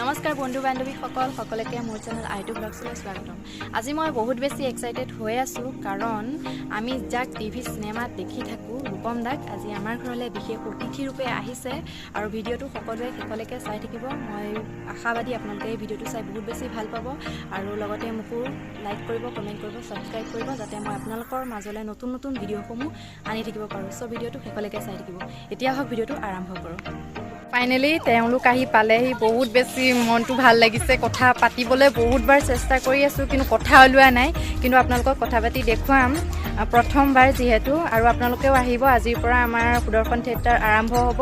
নমস্কাৰ বন্ধু বান্ধৱী সকলকে মোৰ চেনেল আইটু ব্লগছলৈ স্বাগতম। আজি মই বহুত বেছি এক্সাইটেড হৈ আছো কাৰণ আমি যাক টিভি সিনেমাত দেখি থাকো ৰূপম দাক আজি আমাৰ ঘৰলৈ বিশেষ অতিথি ৰূপে আহিছে আৰু ভিডিঅ'টো সকলোৱে শেষলৈকে চাই থাকিব। মই আশাবাদী আপোনালোকে এই ভিডিঅ'টো চাই বহুত বেছি ভাল পাব আৰু লগতে মোকো লাইক কৰিব, কমেণ্ট কৰিব, সাবস্ক্ৰাইব কৰিব যাতে মই আপোনালোকৰ মাজলৈ নতুন নতুন ভিডিঅ'সমূহ আনি থাকিব পাৰোঁ। সো ভিডিঅ'টো শেষলৈকে চাই থাকিব। এতিয়া হওক ভিডিঅ'টো আৰম্ভ কৰোঁ। ফাইনেলি তেওঁলোক আহি পালেহি, বহুত বেছি মনটো ভাল লাগিছে। কথা পাতিবলৈ বহুতবাৰ চেষ্টা কৰি আছোঁ কিন্তু কথা ওলোৱা নাই, কিন্তু আপোনালোকক কথা পাতি দেখুৱাম প্ৰথমবাৰ যিহেতু। আৰু আপোনালোকেও আহিব, আজিৰ পৰা আমাৰ সুদৰ্শন থিয়েটাৰ আৰম্ভ হ'ব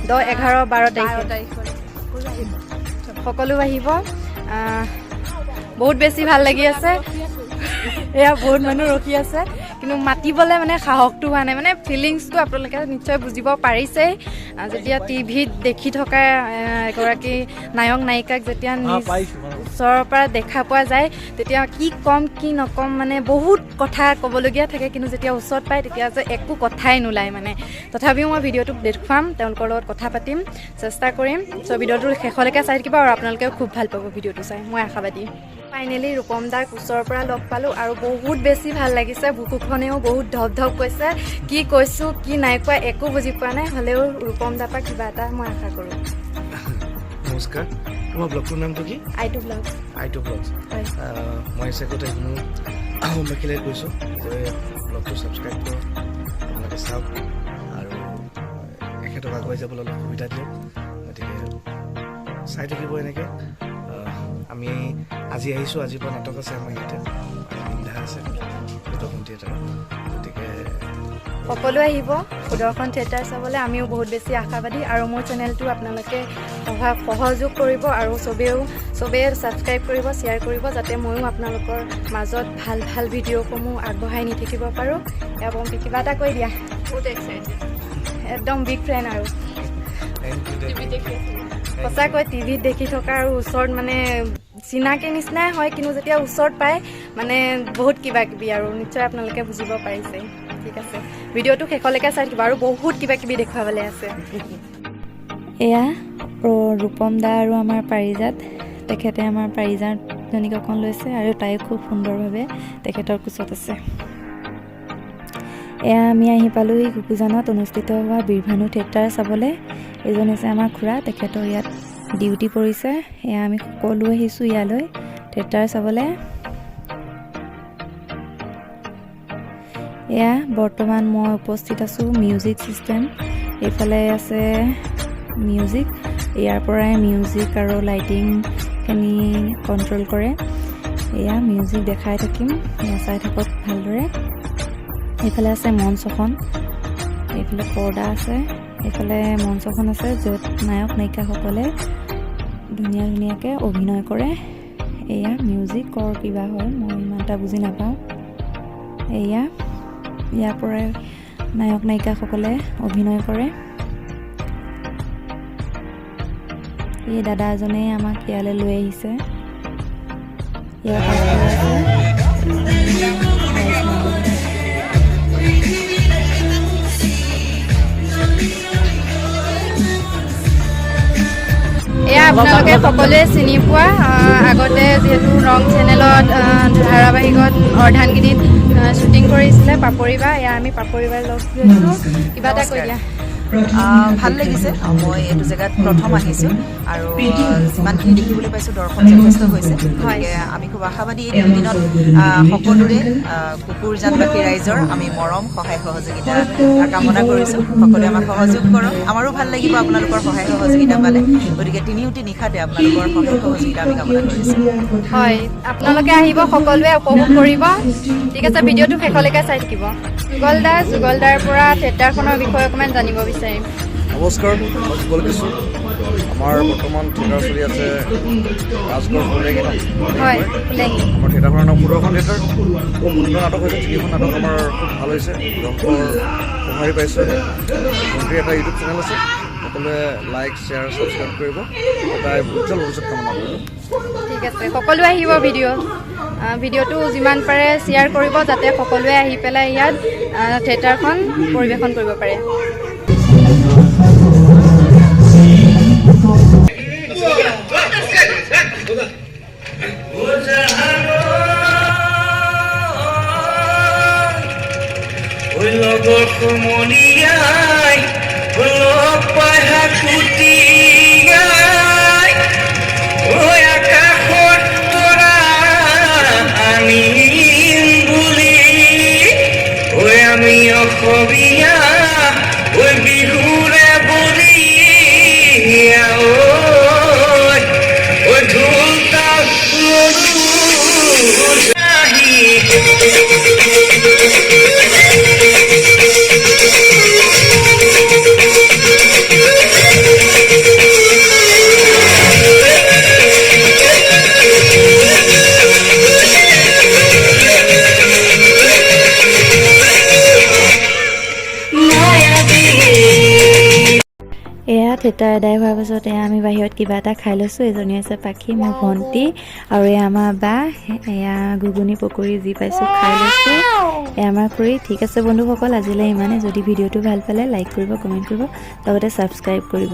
10, 11, 12 তাৰিখে সকলো আহিব। বহুত বেছি ভাল লাগি আছে। এয়া বহুত মানুহ ৰখি আছে কিন্তু মাতিবলৈ মানে সাহসটো হোৱা নাই, মানে ফিলিংছটো আপোনালোকে নিশ্চয় বুজিব পাৰিছেই। যেতিয়া টিভিত দেখি থকা এগৰাকী নায়ক নায়িকাক যেতিয়া ওচৰৰ পৰা দেখা পোৱা যায় তেতিয়া কি ক'ম কি নক'ম, মানে বহুত কথা ক'বলগীয়া থাকে, কিন্তু যেতিয়া ওচৰত পায় তেতিয়া যে একো কথাই নোলায় মানে। তথাপিও মই ভিডিঅ'টো দেখুৱাম, তেওঁলোকৰ লগত কথা পাতিম, চেষ্টা কৰিম। চ' ভিডিঅ'টো শেষলৈকে চাই থাকিব আৰু আপোনালোকেও খুব ভাল পাব ভিডিঅ'টো চাই, মই আশাবাদী। ফাইনেলি ৰূপম দাক ওচৰৰ পৰা লগ পালোঁ আৰু বহুত বেছি ভাল লাগিছে। বুকুখনেও বহুত ধপ ধপ কৈছে, কি কৈছোঁ কি নাই কোৱা একো বুজি পোৱা নাই, হ'লেও ৰূপম দাৰ পৰা কিবা এটা মই আশা কৰোঁ। নমস্কাৰ, তোমাৰ ব্লগটোৰ নামটো কি? আইটু ব্লগছ। আইটু ব্লগছ। মই চেকতে মেখিলে কৈছোঁ যে ব্লগটো ছাবস্ক্ৰাইব কৰক, আপোনালোকে চাওক আৰু এখেতক আগুৱাই যাবলৈ অলপ সুবিধা দিয়ক। গতিকে চাই থাকিব এনেকৈ। আমি আজি আহিছোঁ, আজিৰ পৰা নাটক আছে আমাৰ ইয়াতে, পিন্ধা আছে সুদৰ্শন থিয়েটাৰত। গতিকে সকলো আহিব সুদৰ্শন থিয়েটাৰ চাবলৈ। আমিও বহুত বেছি আশাবাদী আৰু মোৰ চেনেলটো আপোনালোকে সহযোগ কৰিব আৰু চবেই ছাবস্ক্ৰাইব কৰিব, শ্বেয়াৰ কৰিব যাতে ময়ো আপোনালোকৰ মাজত ভাল ভাল ভিডিঅ'সমূহ আগবঢ়াই নি থাকিব পাৰোঁ। এবং কিবা এটা কৈ দিয়া। বহুত এক্সাইটেড, একদম বিগ ফ্ৰেণ্ড আৰু সঁচাকৈ টিভিত দেখি থকা আৰু ওচৰত মানে চিনাকি নিচিনাই হয়, কিন্তু যেতিয়া ওচৰত পায় মানে বহুত কিবা কিবি আৰু নিশ্চয় আপোনালোকে বুজিব পাৰিছে। ঠিক আছে, ভিডিঅ'টো শেষলৈকে চাই থাকিব আৰু বহুত কিবা কিবি দেখুৱাবলৈ আছে। এয়া ৰূপম দা আৰু আমাৰ পাৰিজাত, তেখেতে আমাৰ পাৰিজাতজনীক অকণ লৈছে আৰু তাইও খুব সুন্দৰভাৱে তেখেতৰ কোচত আছে। এয়া আমি আহি পালোঁহি কুকুজানত অনুষ্ঠিত হোৱা বীৰভানু থিয়েটাৰ চাবলৈ। এইজন হৈছে আমাৰ খুৰা, তেখেতৰ ইয়াত ডিউটি পৰিছে। এয়া আমি সকলো আহিছোঁ ইয়ালৈ থিয়েটাৰ চাবলৈ। এয়া বৰ্তমান মই উপস্থিত আছোঁ মিউজিক ছিষ্টেম। এইফালে আছে মিউজিক, ইয়াৰ পৰাই মিউজিক আৰু লাইটিংখিনি কণ্ট্ৰল কৰে। এয়া মিউজিক দেখাই থাকিম, এয়া চাই থাকক ভালদৰে। এইফালে আছে মঞ্চখন, এইফালে পৰ্দা আছে, এইফালে মঞ্চখন আছে য'ত নায়ক নায়িকাসকলে ধুনীয়া ধুনীয়াকৈ অভিনয় কৰে। এয়া মিউজিকৰ কিবা হয়, মই ইমান এটা বুজি নাপাওঁ। ইয়াৰ পৰাই নায়ক নায়িকাসকলে অভিনয় কৰে। এই দাদা এজনে আমাক ইয়ালৈ লৈ আহিছে। ইয়াৰ এয়া আপোনালোকে সকলোৱে চিনি পোৱা, আগতে যিহেতু ৰং চেনেলত ধাৰাবাহিকত অৰ্ধাংগিনীত শ্বুটিং কৰিছিলে পাপৰি বা। এয়া আমি পাপৰি বাৰ লগ ধৰিছোঁ, কিবা এটা কৈ দিয়া। ভাল লাগিছে, মই এইটো জেগাত প্ৰথম আহিছোঁ আৰু যিমানখিনি দেখিবলৈ পাইছোঁ দৰ্শক যথেষ্ট হৈছে। গতিকে আমি খুব আশাবাদী এই দিনত সকলোৰে কুকুৰজানবাসী ৰাইজৰ আমি মৰম সহায় সহযোগিতা কামনা কৰিছোঁ। সকলোৱে আমাক সহযোগ কৰক, আমাৰো ভাল লাগিব আপোনালোকৰ সহায় সহযোগিতা পালে। গতিকে তিনিওটি নিশাতে আপোনালোকৰ সহায় সহযোগিতা আমি কামনা কৰিছোঁ। হয়, আপোনালোকে আহিব, সকলোৱে উপভোগ কৰিব। ঠিক আছে, ভিডিঅ'টো শেষলৈকে চাই থাকিব। যুগলদাৰ পৰা থিয়েটাৰখনৰ বিষয়ে অকণমান জানিব বিচাৰিম। নমস্কাৰ, মই যুগল কিশোৰ। আমাৰ বৰ্তমান থিয়েটাৰ চলি আছে ৰাজগড় ফুলেঙি। হয়, আমাৰ থিয়েটাৰখনৰ নাম সুদৰ্শন থিয়েটাৰ। খুব সুন্দৰ নাটক হৈছে, তিনিখন নাটক আমাৰ খুব ভাল হৈছে, দৰ্শকৰ সঁহাৰি পাইছোঁ। মন্ত্ৰী এটা ইউটিউব চেনেল আছে, সকলোৱে লাইক শ্বেয়াৰ ছাবস্ক্ৰাইব কৰিব। তাই উজ্জ্বল ভৱিষ্যত কামনা কৰিলোঁ। ঠিক আছে, সকলোৱে আহিব ভিডিঅ'টো যিমান পাৰে শ্বেয়াৰ কৰিব যাতে সকলোৱে আহি পেলাই ইয়াত থিয়েটাৰখন পৰিৱেশন কৰিব পাৰে। Let's go. কুমলীয়াই লগ পাই হাকুটিয়াই ঐ আকাশত তৰা আনিম বুলি ঐ আমি অসমীয়া ঐ বিহুৰে বলিয়া ঐ ঢোল তাল এয়া থিয়েটাৰ এদাই হোৱাৰ পাছত এয়া আমি বাহিৰত কিবা এটা খাই লৈছোঁ। এজনী আছে পাখি, মোৰ ভণ্টি, আৰু এয়া আমাৰ বা। এয়া ঘুগুনি পকৰি যি পাইছোঁ খাই লৈছোঁ। এয়া আমাৰ খুৰী। ঠিক আছে বন্ধুসকল, আজিলৈ ইমানে। যদি ভিডিঅ'টো ভাল পালে লাইক কৰিব, কমেণ্ট কৰিব, লগতে ছাবস্ক্ৰাইব কৰিব।